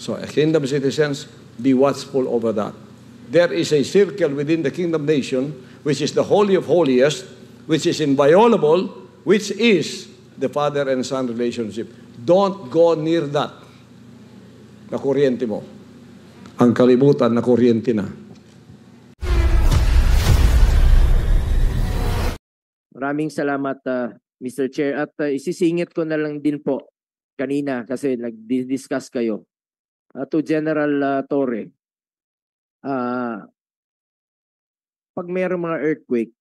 So, as kingdom citizens, be watchful over that. There is a circle within the kingdom nation, which is the Holy of Holiest, which is inviolable, which is the father and son relationship. Don't go near that na kuryente mo. Ang kalibutan na kuryente na. Maraming salamat, Mr. Chair. At isisingit ko na lang din po kanina kasi nag-discuss kayo. To General Torre, pag mayroong mga earthquake,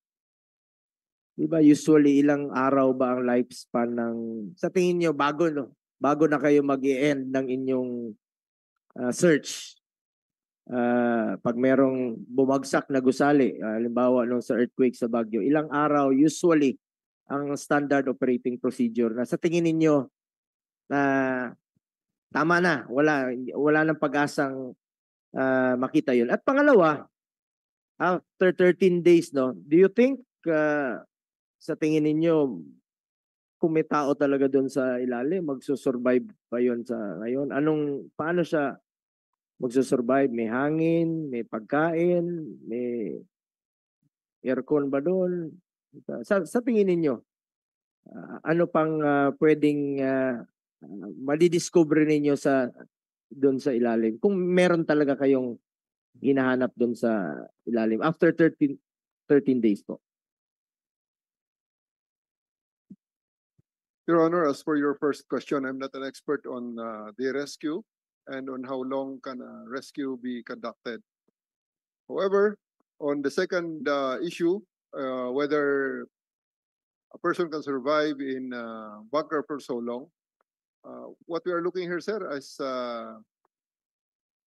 di ba usually ilang araw ba ang lifespan ng, sa tingin nyo, bago na kayo mag-i-end ng inyong search? Pag merong bumagsak na gusali, halimbawa nung sa earthquake sa Baguio, ilang araw usually ang standard operating procedure na sa tingin ninyo na tama na, wala nang pag-asang makita yun. At pangalawa, after 13 days, no, do you think sa tingin ninyo kung may tao talaga doon sa ilalim, magsusurvive pa yun sa ngayon? Paano siya magsusurvive? May hangin, may pagkain, may aircon ba doon? Sa tingin ninyo, ano pang pwedeng madidiscover ninyo doon sa ilalim? Kung meron talaga kayong hinahanap doon sa ilalim after 13 days po. Your Honor, as for your first question, I'm not an expert on the rescue and on how long can a rescue be conducted. However, on the second issue, whether a person can survive in bunker for so long, what we are looking here, sir, is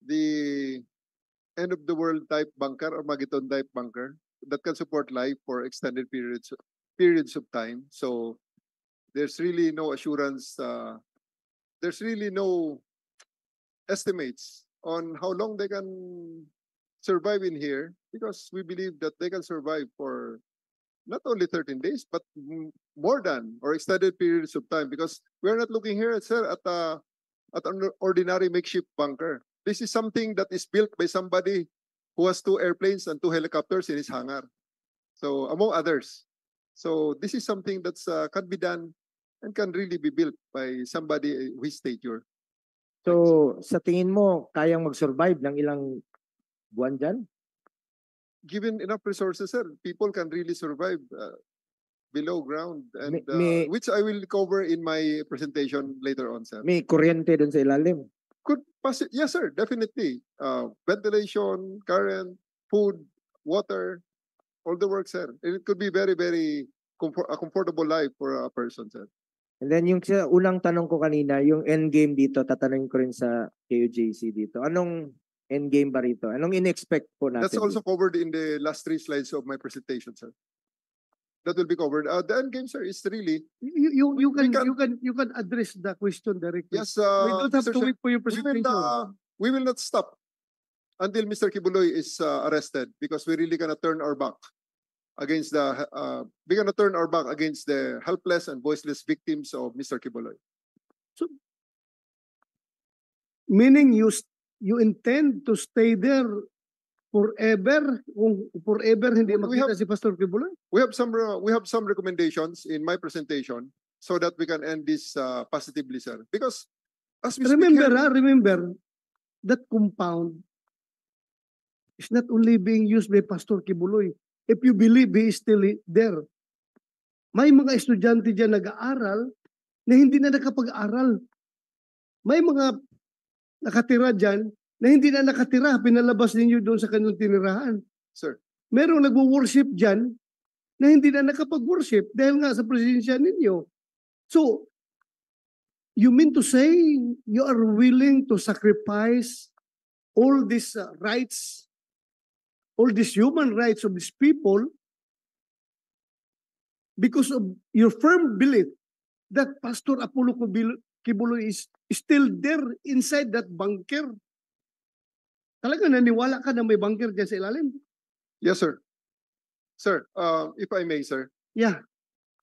the end-of-the-world type bunker or Mageddon type bunker that can support life for extended periods of time. So there's really no assurance, there's really no estimates on how long they can survive in here, because we believe that they can survive for not only 13 days, but more than or extended periods of time, because we're not looking here, sir, at an ordinary makeshift bunker. This is something that is built by somebody who has 2 airplanes and 2 helicopters in his hangar. So, among others. So, this is something that's can be done and can really be built by somebody who is stature. So, sa tingin mo, kayang mag-survive ng ilang buwan dyan? Given enough resources, sir, people can really survive below ground, and which I will cover in my presentation later on, sir. May kuryente doon sa ilalim? Yes, sir, definitely. Ventilation, current, food, water, all the work, sir. And it could be very, very a comfortable life for a person, sir. And then yung unang tanong ko kanina, yung end game dito, tatanungin ko rin sa KOJC dito. Anong end game ba rito? Anong in-expect po natin? That's also covered in the last 3 slides of my presentation, sir. That will be covered. The end game, sir, is really you can address the question directly. Yes, we don't have to wait for your presentation. We will not stop until Mr. Kibuloy is arrested, because we really gonna turn our back against the helpless and voiceless victims of Mr. Kibuloy. So, meaning you intend to stay there forever? Kung forever hindi makita si Pastor Kibuloy? We have some recommendations in my presentation so that we can end this positively, sir. Because as we remember that compound is not only being used by Pastor Kibuloy. If you believe he is still there, may mga estudyante dyan nag-aaral na hindi na nakapag-aral. May mga nakatira dyan na hindi na nakatira, pinalabas ninyo doon sa kanyang tinirahan. Sir. Merong nagwo-worship dyan na hindi na nakapag-worship dahil nga sa presensya ninyo. So, you mean to say you are willing to sacrifice all these rights, all these human rights of these people because of your firm belief that Pastor Apollo Kibuloy is still there inside that bunker? Talaga naniwala ka na may bunker dyan sa ilalim? Yes, sir. Sir, if I may, sir. Yeah.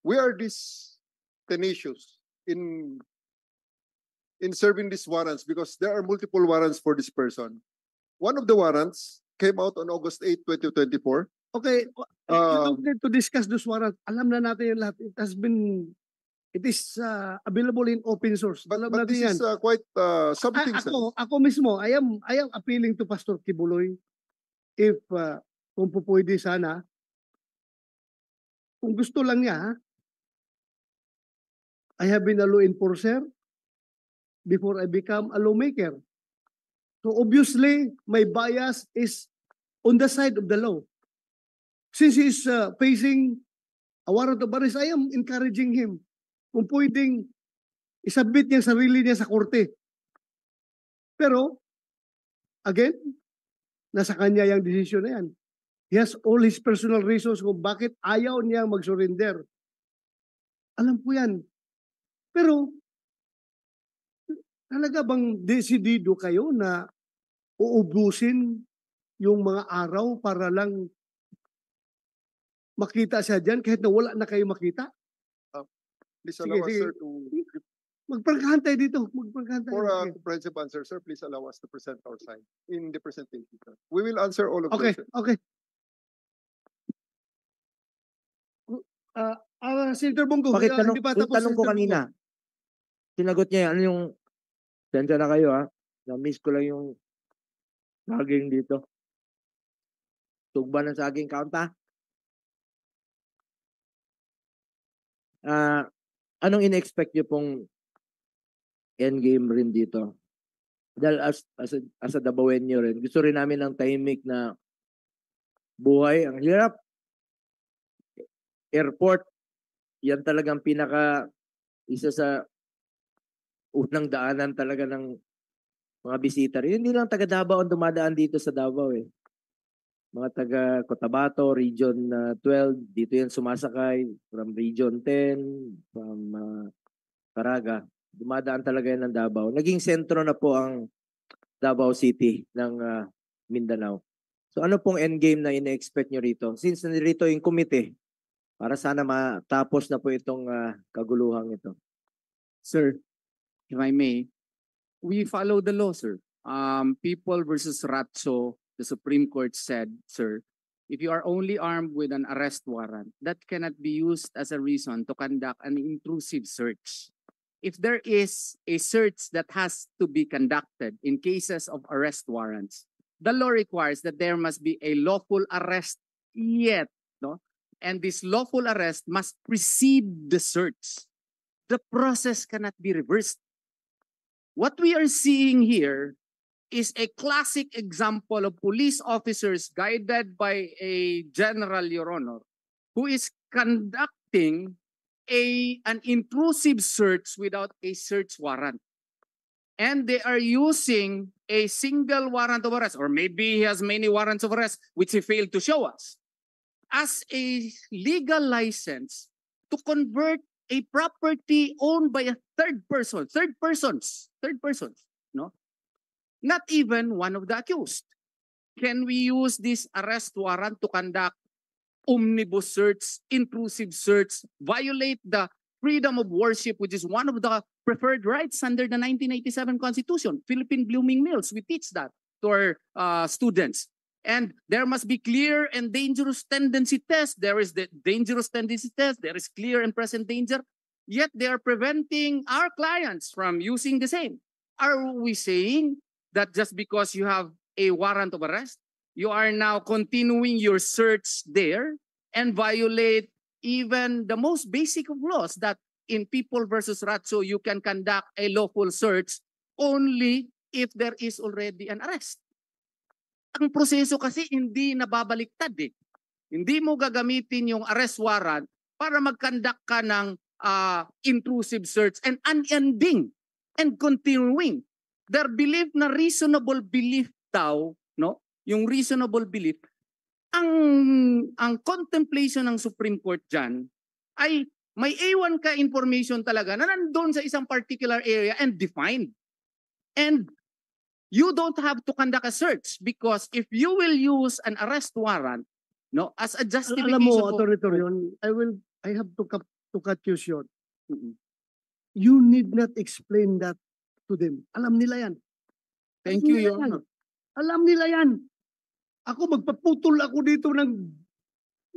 We are this tenacious in in serving these warrants because there are multiple warrants for this person. One of the warrants came out on August 8, 2024. Okay, you Um, don't need to discuss those warrants. Alam na natin yung lahat. It is available in open source. But, Alam but natin this yan. is quite something. Sir. Ako mismo, I am appealing to Pastor Kibuloy if kung po pwede sana, kung gusto lang niya, I have been a law enforcer before I become a lawmaker. So obviously, my bias is on the side of the law. Since he is facing a warrant of arrest, I am encouraging him kung pwedeng isubmit niya sarili niya sa korte. Pero, again, nasa kanya yung desisyon na yan. He has all his personal reasons kung bakit ayaw niya mag-surrender. Alam po yan. Pero, talaga bang desidido kayo na uubusin yung mga araw para lang makita siya dyan kahit na wala na kayo makita? Please Sige, allow us, sige. sir, to Magprangkahan tayo dito. Magprangkahan tayo. for a Okay. comprehensive answer, sir. Please allow us to present our side in the presentation. Sir. We will answer all of Okay, those. Sir. okay. Senator Bongo, Bakit tanong, hindi pa yung tapos tanong ko Senator kanina, sinagot niya, ano yung, sensya na kayo ha, na-miss ko lang yung saging dito. Tugba ng saging kaunta. Anong in-expect niyo pong endgame rin dito? Dahil as a Dabawenyo rin, gusto rin namin ng tahimik na buhay. Ang hirap. Airport, yan talagang isa sa unang daanan talaga ng mga bisita rin. Hindi lang taga Davao ang dumadaan dito sa Davao eh. Mga taga Cotabato, Region 12, dito yan sumasakay. From Region 10, from Caraga. Dumadaan talaga yan ng Davao. Naging sentro na po ang Davao City ng Mindanao. So ano pong endgame na ina-expect nyo rito? Since nandito yung komite, para sana matapos na po itong kaguluhang ito. Sir, if I may, we follow the law, sir. People versus Ratso, the Supreme Court said, sir, if you are only armed with an arrest warrant, that cannot be used as a reason to conduct an intrusive search. If there is a search that has to be conducted in cases of arrest warrants, the law requires that there must be a lawful arrest yet, no? And this lawful arrest must precede the search. The process cannot be reversed. What we are seeing here is a classic example of police officers guided by a general, Your Honor, who is conducting an intrusive search without a search warrant. And they are using a single warrant of arrest, or maybe he has many warrants of arrest, which he failed to show us, as a legal license to convert a property owned by a third persons, no? Not even one of the accused. Can we use this arrest warrant to conduct omnibus search, intrusive search, violate the freedom of worship, which is one of the preferred rights under the 1987 Constitution? Philippine Blooming Mills, we teach that to our students. And there must be clear and dangerous tendency test. There is the dangerous tendency test. There is clear and present danger. Yet they are preventing our clients from using the same. Are we saying that just because you have a warrant of arrest, you are now continuing your search there and violate even the most basic of laws, that in People versus Ratso, you can conduct a lawful search only if there is already an arrest? Ang proseso kasi hindi nababaliktad eh. Hindi mo gagamitin yung arrest warrant para mag-conduct ka ng intrusive search and unending and continuing. Their belief na reasonable belief daw, no? Yung reasonable belief, ang contemplation ng Supreme Court dyan ay may A1 ka information talaga na nandun sa isang particular area and defined. And you don't have to conduct a search because if you will use an arrest warrant, no, as a justification. Alam mo, Atty. Torion, I have to cut you short. You need not explain that to them. Alam nila yan. Thank Alam you, nila Your yan. Honor. Alam nila yan. Ako magpaputol ako dito ng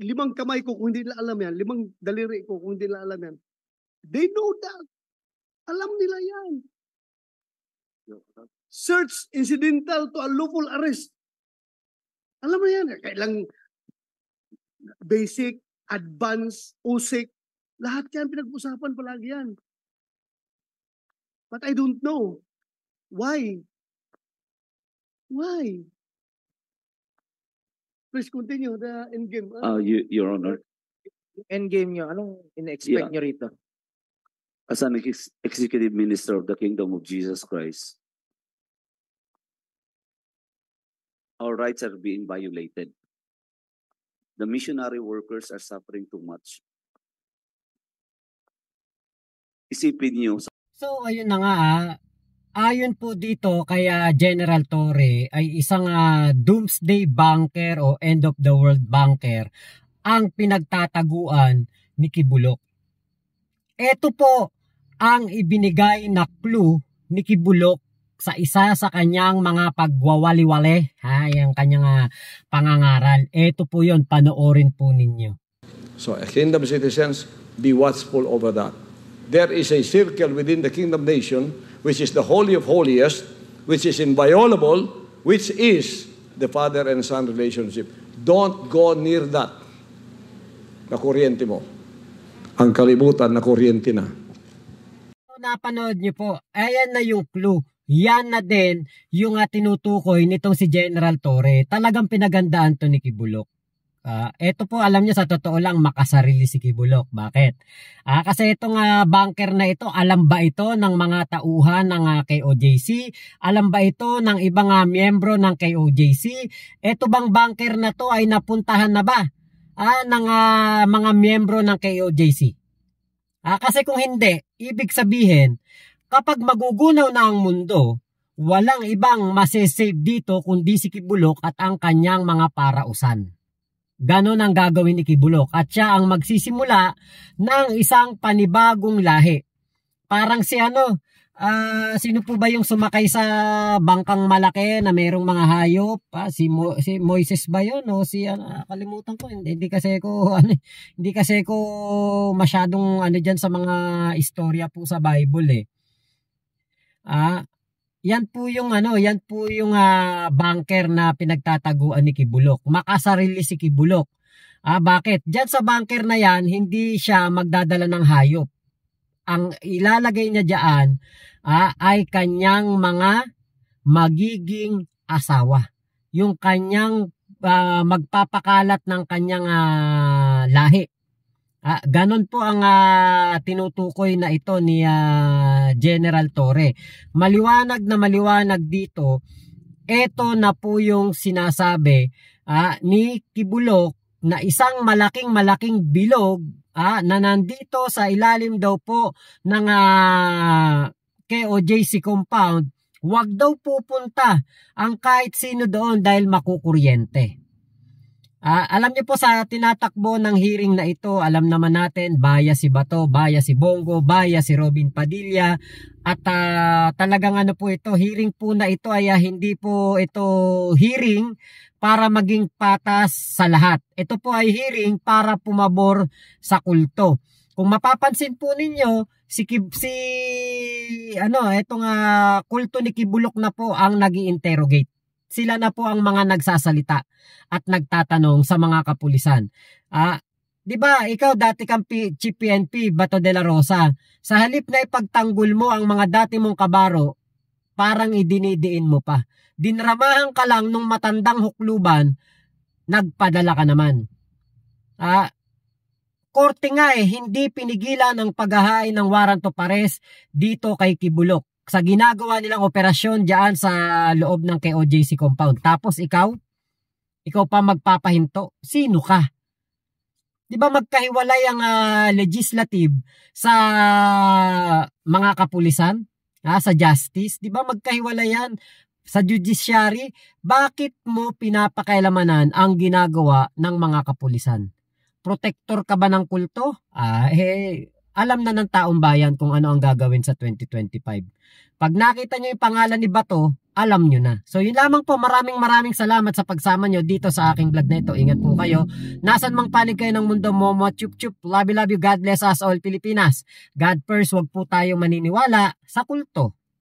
5 kamay ko kung hindi nila alam yan. 5 daliri ko kung hindi nila alam yan. They know that. Alam nila yan. Search incidental to a lawful arrest. Alam mo yan. Kailang basic, advanced, USIC, lahat yan pinag-usapan palagi yan. But I don't know. Why? Why? Please continue the endgame. Your Honor, Endgame nyo, anong ina-expect Yeah. nyo rito? as an executive minister of the Kingdom of Jesus Christ, our rights are being violated. The missionary workers are suffering too much. Isipin niyo, So ayun na nga, ayon po dito kay General Torre ay isang doomsday bunker o end of the world bunker ang pinagtataguan ni Kibuloc. Ito po ang ibinigay na clue ni Kibuloc sa isa sa kanyang mga pagwawali-wali, yung kanyang pangangaral. Ito po yun, panoorin po ninyo. So, kingdom citizens, be watchful over that. There is a circle within the kingdom nation, which is the Holy of Holiest, which is inviolable, which is the father and son relationship. Don't go near that. Na kuryente mo. Ang kalibutan na kuryente na. So, napanood nyo po, ayan na yung clue. Yan na din yung tinutukoy nitong si General Torre. Talagang pinagandaan to ni Kibuloc. Ito po, alam niyo, sa totoo lang, makasarili si Kibuloc. Bakit? Kasi itong bunker na ito, alam ba ito ng mga tauhan ng KOJC? Alam ba ito ng ibang miyembro ng KOJC? Ito bang bunker na to ay napuntahan na ba ng mga miyembro ng KOJC? Kasi kung hindi, ibig sabihin, kapag magugunaw na ang mundo, walang ibang masisave dito kundi si Kibuloc at ang kanyang mga parausan. Ganon ang gagawin ni Kibuloc at siya ang magsisimula ng isang panibagong lahi. Parang si sino po ba yung sumakay sa bangkang malaki na mayroong mga hayop? Si Moises ba yun? O kalimutan ko. Hindi kasi ko masyadong diyan sa mga istorya po sa Bible Yan po yung bunker na pinagtataguan ni Kibuloc. Makasarili si Kibuloc. Bakit? Diyan sa bunker na yan, hindi siya magdadala ng hayop. Ang ilalagay niya diyan ay kanyang mga magiging asawa. Yung kanyang magpapakalat ng kanyang lahi. Ganon po ang tinutukoy na ito ni General Torre. Maliwanag na maliwanag dito, ito na po yung sinasabi ni Kibuloc na isang malaking bilog na nandito sa ilalim daw po ng KOJC compound. Huwag daw pupunta ang kahit sino doon dahil makukuryente. Alam niyo po sa tinatakbo ng hearing na ito, alam naman natin, bias si Bato, bias si Bongo, bias si Robin Padilla, at talagang po ito, hearing po na ito ay hindi po ito hearing para maging patas sa lahat. Ito po ay hearing para pumabor sa kulto. Kung mapapansin po ninyo, itong kulto ni Kibuloc na po ang nag-i-interrogate. Sila na po ang mga nagsasalita at nagtatanong sa mga kapulisan. Di ba, ikaw dati kang Chief PNP, Bato de la Rosa. Sa halip na ipagtanggol mo ang mga dati mong kabaro, parang idinidiin mo pa. Dinramahan ka lang nung matandang hukluban, nagpadala ka naman. Korte nga hindi pinigilan ang paghahain ng warrant of arrest dito kay Kibuloc sa ginagawa nilang operasyon diyan sa loob ng KOJC compound. Tapos ikaw pa magpapahinto. Sino ka? Di ba magkahiwalay ang legislative sa mga kapulisan? Sa justice? Di ba magkahiwalay yan? Sa judiciary? Bakit mo pinapakailamanan ang ginagawa ng mga kapulisan? Protector ka ba ng kulto? Alam na ng taong bayan kung ano ang gagawin sa 2025. Pag nakita nyo yung pangalan ni Bato, alam nyo na. So yun lamang po, maraming salamat sa pagsama nyo dito sa aking vlog na ito. Ingat po kayo. Nasan mang panig kayo ng mundo, Momo, chup chup. Love you, God bless us all Pilipinas. God first, wag po tayong maniniwala sa kulto.